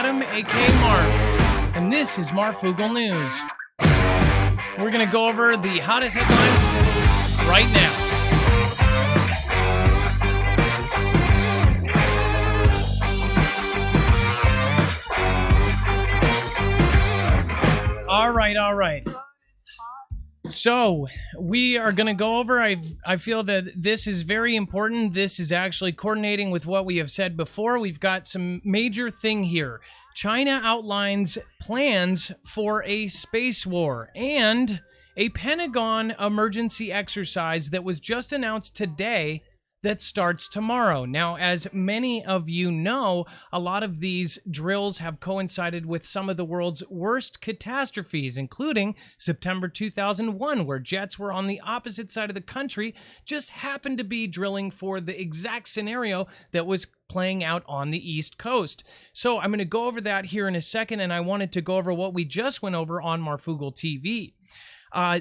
Adam, aka Marf, and this is Marfoogle News. We're going to go over the hottest headlines right now. All right. So we are going to go over, I feel that this is very important. This is actually coordinating with what we have said before. We've got some major thing here. China outlines plans for a space war and a Pentagon emergency exercise that was just announced today that starts tomorrow. Now, as many of you know, a lot of these drills have coincided with some of the world's worst catastrophes, including September 2001, where jets were on the opposite side of the country, just happened to be drilling for the exact scenario that was playing out on the East Coast. So I'm going to go over that here in a second, and I wanted to go over what we just went over on Marfoogle TV.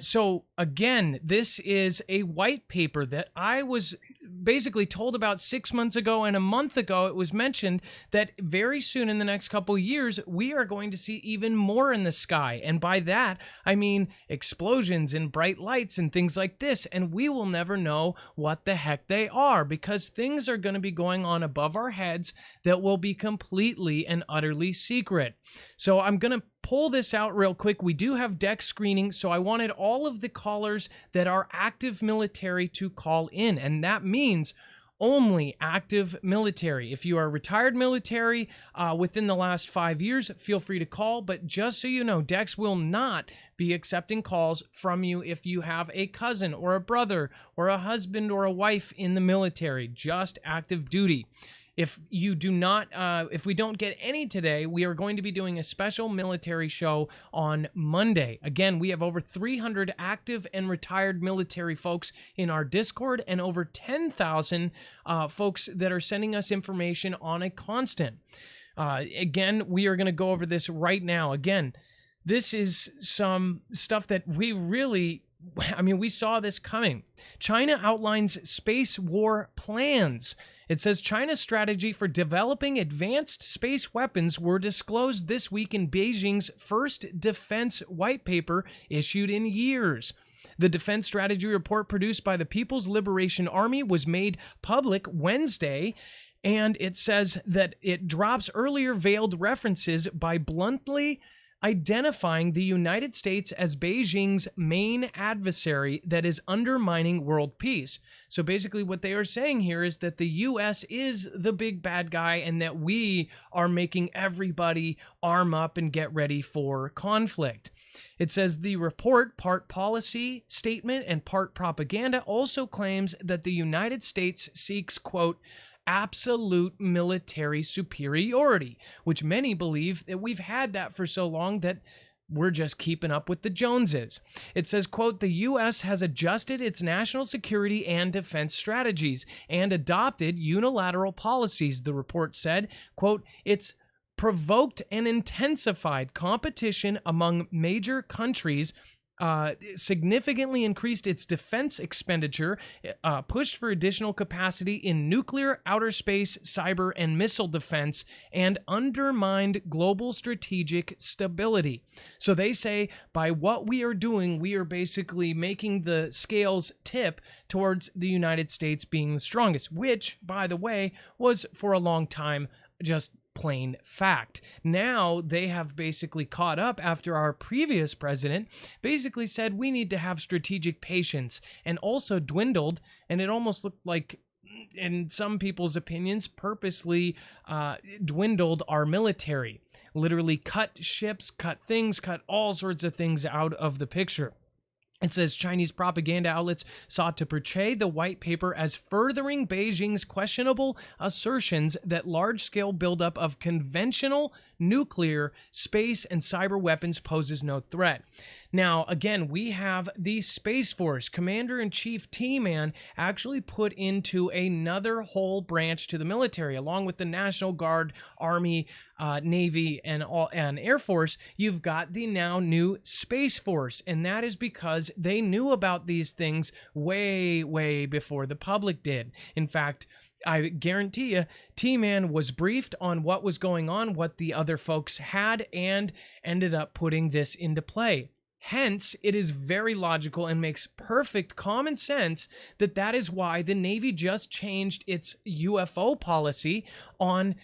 So again, this is a white paper that I was basically told about 6 months ago, and a month ago it was mentioned that very soon in the next couple years we are going to see even more in the sky, and by that I mean explosions and bright lights and things like this, and we will never know what the heck they are because things are going to be going on above our heads that will be completely and utterly secret. So I'm going to pull this out real quick. We do have Dex screening, so I wanted all of the callers that are active military to call in, and that means only active military. If you are retired military within the last 5 years, feel free to call, but just so you know, Dex will not be accepting calls from you if you have a cousin or a brother or a husband or a wife in the military, just active duty. If you do not, if we don't get any today, we are going to be doing a special military show on Monday. Again, we have over 300 active and retired military folks in our Discord and over 10,000 folks that are sending us information on a constant. Again, we are going to go over this right now. Again, this is some stuff that we really, we saw this coming. China outlines space war plans. It says China's strategy for developing advanced space weapons were disclosed this week in Beijing's first defense white paper issued in years. The defense strategy report produced by the People's Liberation Army was made public Wednesday, and it says that it drops earlier veiled references by bluntly identifying the United States as Beijing's main adversary that is undermining world peace. So basically what they are saying here is that the U.S. is the big bad guy and that we are making everybody arm up and get ready for conflict. It says the report, part policy statement and part propaganda, also claims that the United States seeks, quote, absolute military superiority, which many believe that we've had that for so long that we're just keeping up with the Joneses. It says, quote, the U.S. has adjusted its national security and defense strategies and adopted unilateral policies, the report said. Quote, it's provoked and intensified competition among major countries, significantly increased its defense expenditure, pushed for additional capacity in nuclear, outer space, cyber, and missile defense, and undermined global strategic stability. So they say by what we are doing, we are basically making the scales tip towards the United States being the strongest, which, by the way, was for a long time just plain fact. Now they have basically caught up after our previous president basically said we need to have strategic patience, and also dwindled, and it almost looked like, in some people's opinions, purposely dwindled our military. Literally cut ships, cut things, cut all sorts of things out of the picture. It says Chinese propaganda outlets sought to portray the white paper as furthering Beijing's questionable assertions that large-scale buildup of conventional nuclear, space, and cyber weapons poses no threat. Now, again, we have the Space Force Commander-in-Chief T-Man actually put into another whole branch to the military, along with the National Guard, Army, Navy, and Air Force. You've got the now new Space Force, and that is because they knew about these things way, way before the public did. In fact, I guarantee you, T-Man was briefed on what was going on, what the other folks had, and ended up putting this into play. Hence, it is very logical and makes perfect common sense that that is why the Navy just changed its UFO policy on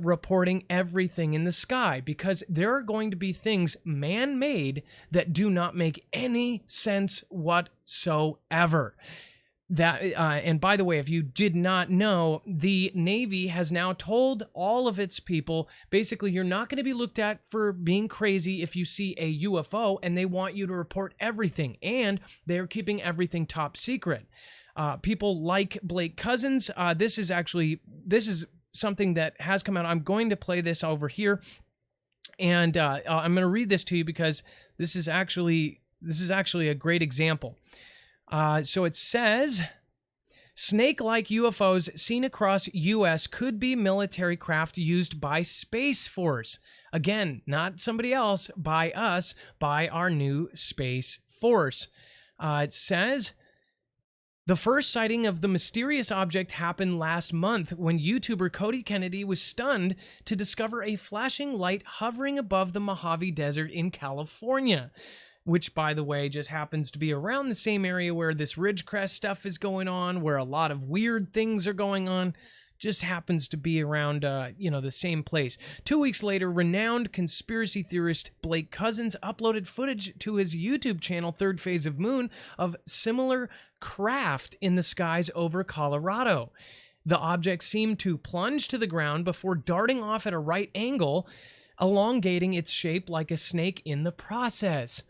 reporting everything in the sky, because there are going to be things man-made that do not make any sense whatsoever. That and by the way, if you did not know, the Navy has now told all of its people, basically, you're not going to be looked at for being crazy if you see a UFO, and they want you to report everything, and they're keeping everything top secret. People like Blake Cousins, this is something that has come out. I'm going to play this over here, and I'm going to read this to you because this is actually a great example. So it says, snake-like UFOs seen across U.S. could be military craft used by Space Force. Again, not somebody else, by us, by our new Space Force. It says, the first sighting of the mysterious object happened last month when YouTuber Cody Kennedy was stunned to discover a flashing light hovering above the Mojave Desert in California, which, by the way, just happens to be around the same area where this Ridgecrest stuff is going on, where a lot of weird things are going on. Just happens to be around, the same place. 2 weeks later, renowned conspiracy theorist Blake Cousins uploaded footage to his YouTube channel, Third Phase of Moon, of similar craft in the skies over Colorado. The object seemed to plunge to the ground before darting off at a right angle, elongating its shape like a snake in the process.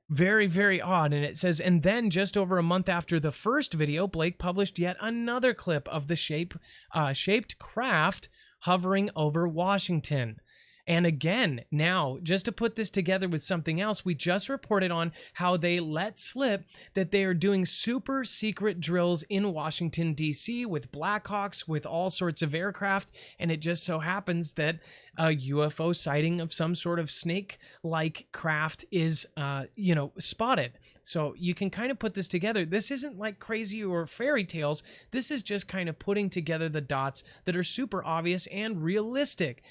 Very, very odd. And it says, and then just over a month after the first video, Blake published yet another clip of the shaped craft hovering over Washington. And again, now, just to put this together with something else, we just reported on how they let slip that they are doing super secret drills in Washington, D.C. with Blackhawks, with all sorts of aircraft. And it just so happens that a UFO sighting of some sort of snake-like craft is, spotted. So you can kind of put this together. This isn't like crazy or fairy tales. This is just kind of putting together the dots that are super obvious and realistic.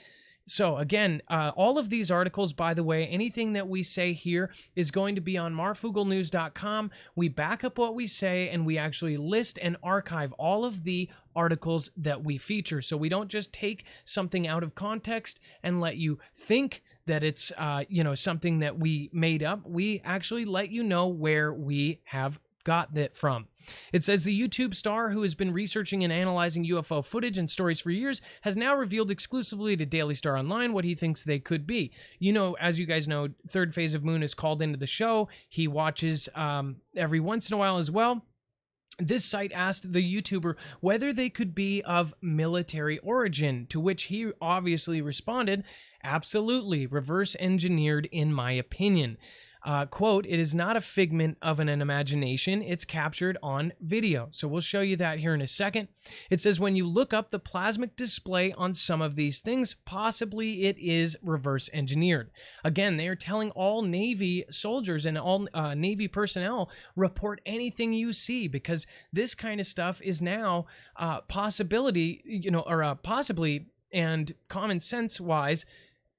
So again, all of these articles, by the way, anything that we say here is going to be on marfooglenews.com. We back up what we say, and we actually list and archive all of the articles that we feature. So we don't just take something out of context and let you think that it's something that we made up. We actually let you know where we have got that from. It says the YouTube star, who has been researching and analyzing UFO footage and stories for years, has now revealed exclusively to Daily Star Online what he thinks they could be. As you guys know, Third Phase of Moon is called into the show. He watches every once in a while as well. This site asked the YouTuber whether they could be of military origin, to which he obviously responded, absolutely, reverse engineered in my opinion. Quote, it is not a figment of an imagination, it's captured on video. So we'll show you that here in a second. It says when you look up the plasmic display on some of these things, possibly it is reverse engineered. Again, they are telling all Navy soldiers and all Navy personnel, report anything you see, because this kind of stuff is now possibly and common sense wise,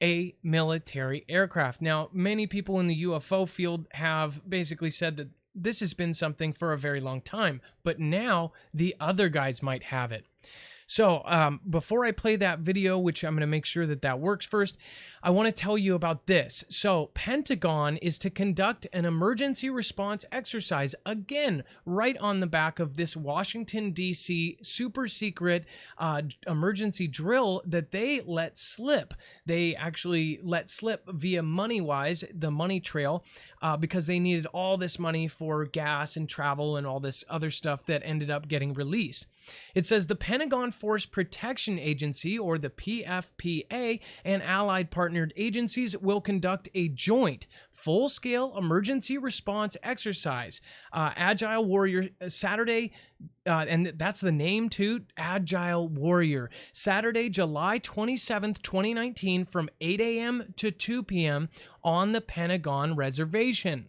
a military aircraft. Now, many people in the UFO field have basically said that this has been something for a very long time, but now the other guys might have it. So before I play that video, which I'm going to make sure that works first, I want to tell you about this. So Pentagon is to conduct an emergency response exercise, again, right on the back of this Washington, D.C. super secret emergency drill that they let slip. They actually let slip via MoneyWise, the money trail, because they needed all this money for gas and travel and all this other stuff that ended up getting released. It says the Pentagon Force Protection Agency, or the PFPA, and allied partnered agencies will conduct a joint full-scale emergency response exercise, Agile Warrior, Saturday, and that's the name too, Agile Warrior, Saturday, July 27th, 2019, from 8 a.m. to 2 p.m. on the Pentagon reservation.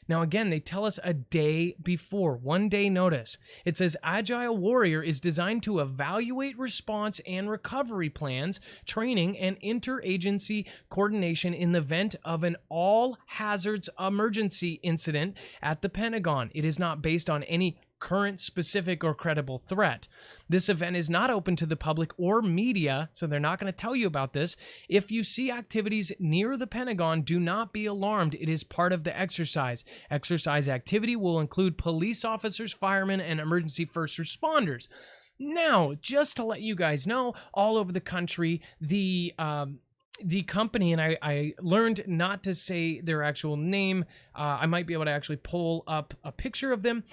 Now, again, they tell us a day before, 1 day notice. It says Agile Warrior is designed to evaluate response and recovery plans, training, and interagency coordination in the event of an all hazards emergency incident at the Pentagon. It is not based on any current, specific, or credible threat. This event is not open to the public or media, so they're not going to tell you about this. If you see activities near the Pentagon, do not be alarmed. It is part of the exercise. Exercise activity will include police officers, firemen, and emergency first responders. Now, just to let you guys know, all over the country, the company, and I learned not to say their actual name. I might be able to actually pull up a picture of them.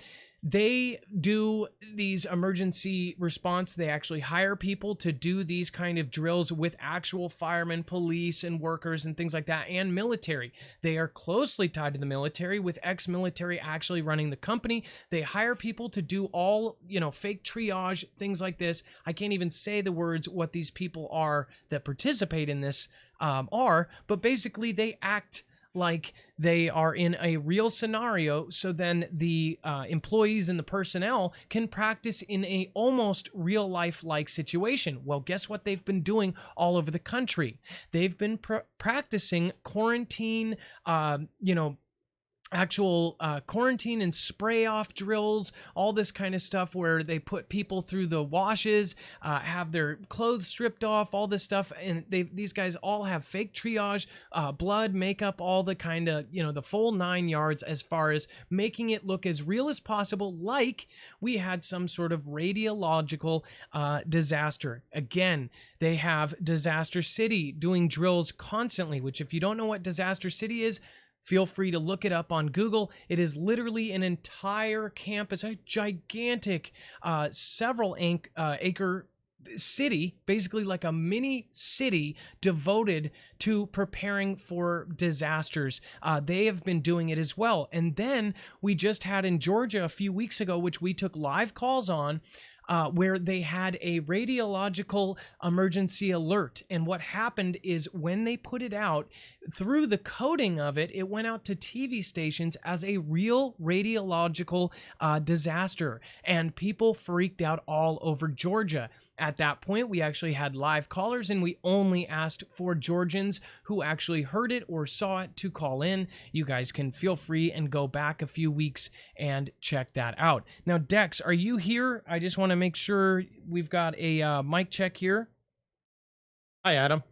They do these emergency response. They actually hire people to do these kind of drills with actual firemen, police, and workers and things like that, and military. They are closely tied to the military, with ex-military actually running the company. They hire people to do all, fake triage, things like this. I can't even say the words what these people are that participate in this but basically they act like they are in a real scenario, so then the employees and the personnel can practice in a almost real life like situation. Well, guess what they've been doing all over the country? They've been practicing quarantine, actual quarantine and spray off drills, all this kind of stuff where they put people through the washes, have their clothes stripped off, all this stuff. And these guys all have fake triage, blood, makeup, all the kind of, the full 9 yards as far as making it look as real as possible, like we had some sort of radiological disaster. Again, they have Disaster City doing drills constantly, which if you don't know what Disaster City is, feel free to look it up on Google. It is literally an entire campus, a gigantic, several acre city, basically like a mini city devoted to preparing for disasters. They have been doing it as well. And then we just had in Georgia a few weeks ago, which we took live calls on, where they had a radiological emergency alert. And what happened is when they put it out, through the coding of it, it went out to TV stations as a real radiological disaster. And people freaked out all over Georgia. At that point, we actually had live callers, and we only asked for Georgians who actually heard it or saw it to call in. You guys can feel free and go back a few weeks and check that out. Now, Dex, are you here? I just want to make sure we've got a mic check here. Hi, Adam.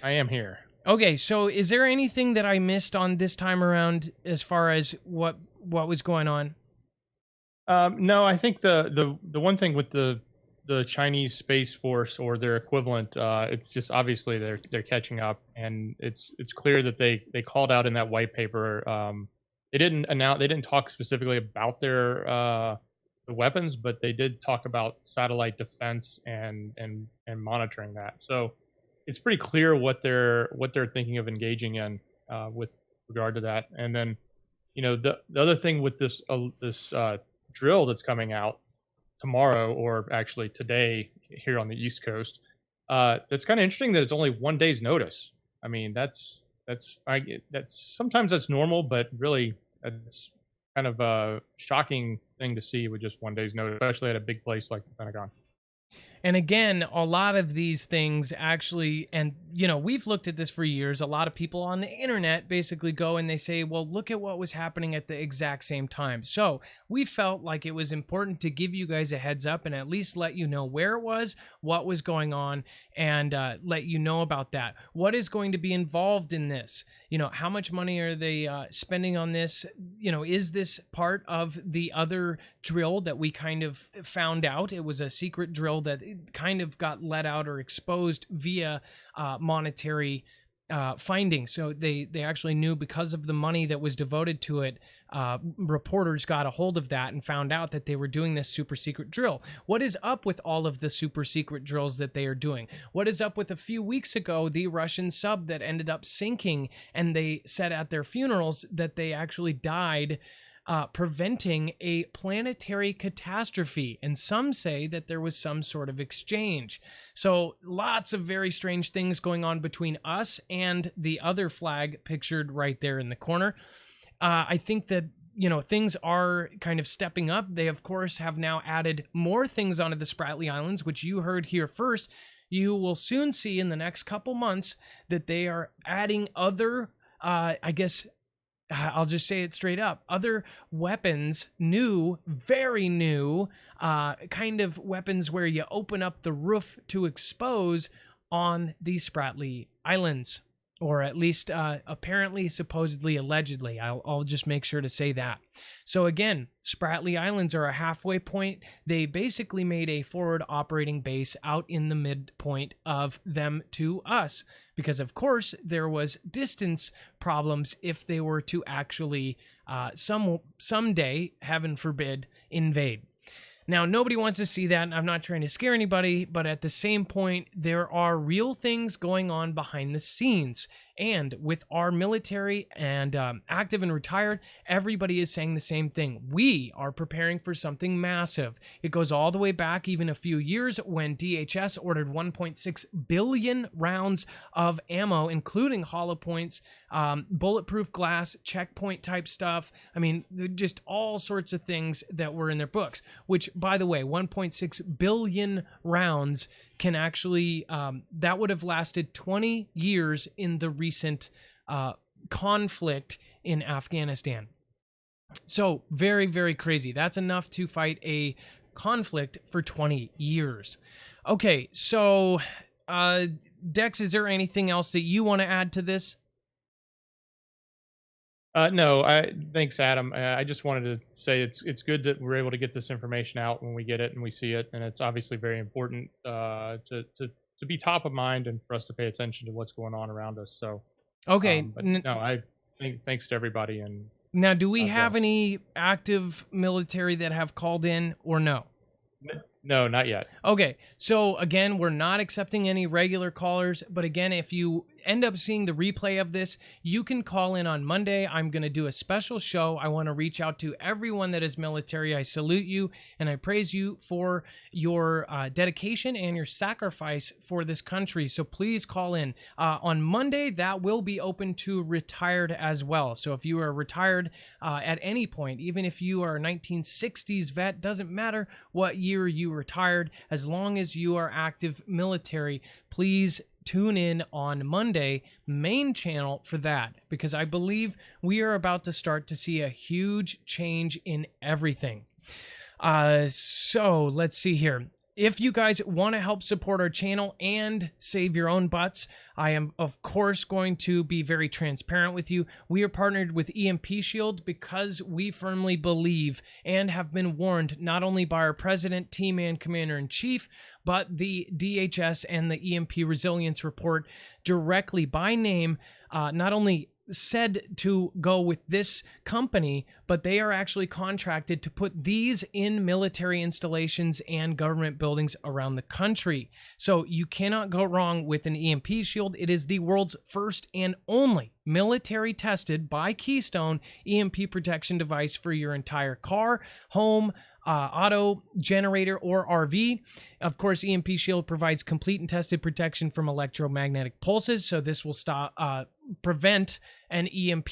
I am here. Okay, so is there anything that I missed on this time around as far as what was going on? No, I think the one thing with the Chinese Space Force or their equivalent, it's just obviously they're catching up, and it's clear that they called out in that white paper. They didn't talk specifically about their the weapons, but they did talk about satellite defense and monitoring that. So it's pretty clear what they're thinking of engaging in with regard to that. And then, the other thing with this drill that's coming out tomorrow, or actually today here on the East Coast, that's kind of interesting that it's only 1 day's notice. I mean, that's sometimes that's normal, but really it's kind of a shocking thing to see with just 1 day's notice, especially at a big place like the Pentagon. And again, a lot of these things actually, and we've looked at this for years. A lot of people on the internet basically go and they say, well, look at what was happening at the exact same time. So we felt like it was important to give you guys a heads up and at least let you know where it was, what was going on, and let you know about that. What is going to be involved in this? How much money are they spending on this? Is this part of the other drill that we kind of found out? It was a secret drill that kind of got let out or exposed via monetary findings. So they actually knew because of the money that was devoted to it. Reporters got a hold of that and found out that they were doing this super secret drill. What is up with all of the super secret drills that they are doing? What is up with a few weeks ago, the Russian sub that ended up sinking, and they said at their funerals that they actually died preventing a planetary catastrophe, and some say that there was some sort of exchange. So lots of very strange things going on between us and the other flag pictured right there in the corner. I think that things are kind of stepping up. They, of course, have now added more things onto the Spratly Islands, which you heard here first. You will soon see in the next couple months that they are adding other, I guess, I'll just say it straight up, other weapons, new, very new, kind of weapons where you open up the roof to expose on the Spratly Islands. Or at least apparently, supposedly, allegedly. I'll just make sure to say that. So again, Spratly Islands are a halfway point. They basically made a forward operating base out in the midpoint of them to us. Because, of course, there was distance problems if they were to actually someday, heaven forbid, invade. Now, nobody wants to see that. I'm not trying to scare anybody, but at the same point, there are real things going on behind the scenes. And with our military and active and retired, everybody is saying the same thing. We are preparing for something massive. It goes all the way back even a few years when DHS ordered 1.6 billion rounds of ammo, including hollow points, bulletproof glass, checkpoint type stuff. I mean, just all sorts of things that were in their books, which, by the way, 1.6 billion rounds can actually, that would have lasted 20 years in the recent conflict in Afghanistan. So very, very crazy. That's enough to fight a conflict for 20 years. Okay, so Dex, is there anything else that you want to add to this? No, thanks, Adam. I just wanted to say it's good that we're able to get this information out when we get it and we see it, and it's obviously very important to be top of mind and for us to pay attention to what's going on around us. So, okay, but no, I think thanks to everybody. And now, do we have any active military that have called in or no? No, not yet. Okay, so again, we're not accepting any regular callers, but again, if you end up seeing the replay of this, you can call in on Monday. I'm going to do a special show. I want to reach out to everyone that is military. I salute you and I praise you for your dedication and your sacrifice for this country. So please call in. On Monday, that will be open to retired as well. So if you are retired at any point, even if you are a 1960s vet, doesn't matter what year you retired, as long as you are active military, please tune in on Monday, main channel, for that, because I believe we are about to start to see a huge change in everything. So let's see here. If you guys want to help support our channel and save your own butts, I am, of course, going to be very transparent with you. We are partnered with EMP Shield because we firmly believe and have been warned not only by our president, team, and commander-in-chief, but the DHS and the EMP Resilience Report directly by name, not only said to go with this company, but they are actually contracted to put these in military installations and government buildings around the country. So you cannot go wrong with an EMP Shield. It is the world's first and only military tested by Keystone EMP protection device for your entire car, home, auto, generator, or RV. Of course, EMP Shield provides complete and tested protection from electromagnetic pulses, so this will prevent an EMP,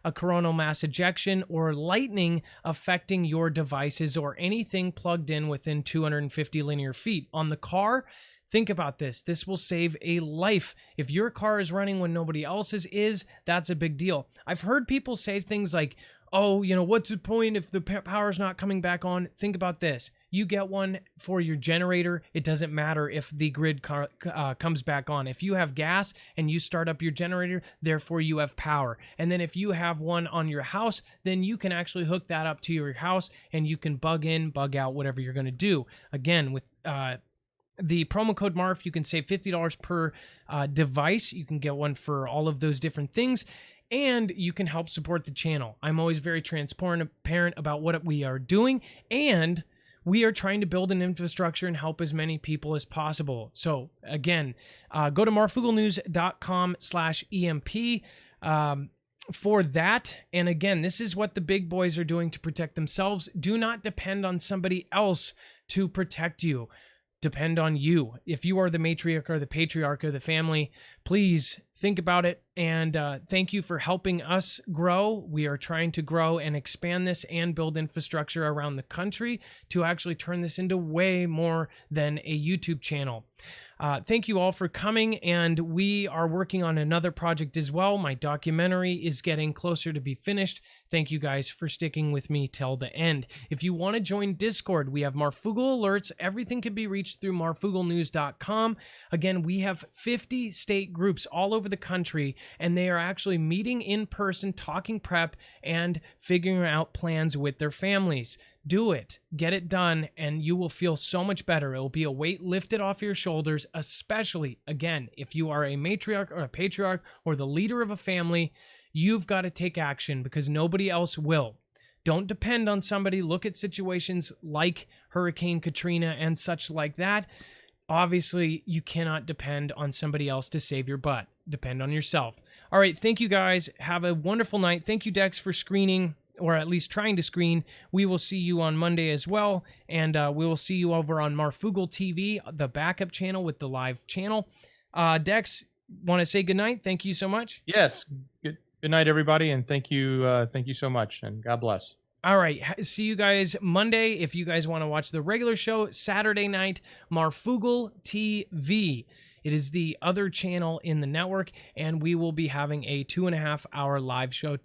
a coronal mass ejection, or lightning affecting your devices or anything plugged in within 250 linear feet. On the car, think about this. This will save a life. If your car is running when nobody else's is, that's a big deal. I've heard people say things like, oh, you know, what's the point if the power's not coming back on? Think about this. You get one for your generator. It doesn't matter if the grid comes back on. If you have gas and you start up your generator, therefore you have power. And then if you have one on your house, then you can actually hook that up to your house and you can bug in, bug out, whatever you're going to do. Again, with the promo code MARF, you can save $50 per device. You can get one for all of those different things. And you can help support the channel. I'm always very transparent about what we are doing, and we are trying to build an infrastructure and help as many people as possible. So again, go to marfooglenews.com/EMP for that. And again, this is what the big boys are doing to protect themselves. Do not depend on somebody else to protect you. Depend on you. If you are the matriarch or the patriarch of the family, please think about it, and thank you for helping us grow. We are trying to grow and expand this and build infrastructure around the country to actually turn this into way more than a YouTube channel. Thank you all for coming, and we are working on another project as well. My documentary is getting closer to be finished. Thank you guys for sticking with me till the end. If you want to join Discord, we have Marfoogle alerts. Everything can be reached through marfooglenews.com. Again, we have 50 state groups all over the country, and they are actually meeting in person, talking prep, and figuring out plans with their families. Do it, get it done, and you will feel so much better. It will be a weight lifted off your shoulders, especially, again, if you are a matriarch or a patriarch or the leader of a family. You've got to take action because nobody else will. Don't depend on somebody. Look at situations like Hurricane Katrina and such like that. Obviously, you cannot depend on somebody else to save your butt. Depend on yourself. All right, thank you guys. Have a wonderful night. Thank you, Dex, for screening, or at least trying to screen. We will see you on Monday as well, and we will see you over on Marfoogle TV, the backup channel with the live channel. Dex, want to say goodnight? Thank you so much. Yes. Good night, everybody, and thank you so much, and God bless. All right, see you guys Monday. If you guys want to watch the regular show, Saturday night, Marfoogle TV. It is the other channel in the network, and we will be having a 2.5-hour live show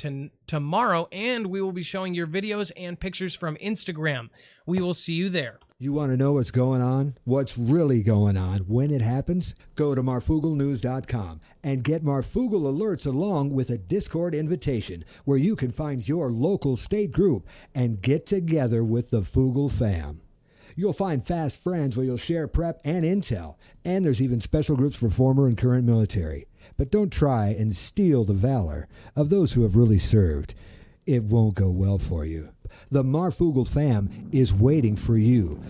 tomorrow, and we will be showing your videos and pictures from Instagram. We will see you there. You want to know what's going on? What's really going on when it happens? Go to marfooglenews.com and get Marfoogle alerts along with a Discord invitation where you can find your local state group and get together with the Foogle Fam. You'll find fast friends where you'll share prep and intel, and there's even special groups for former and current military. But don't try and steal the valor of those who have really served. It won't go well for you. The Marfoogle Fam is waiting for you.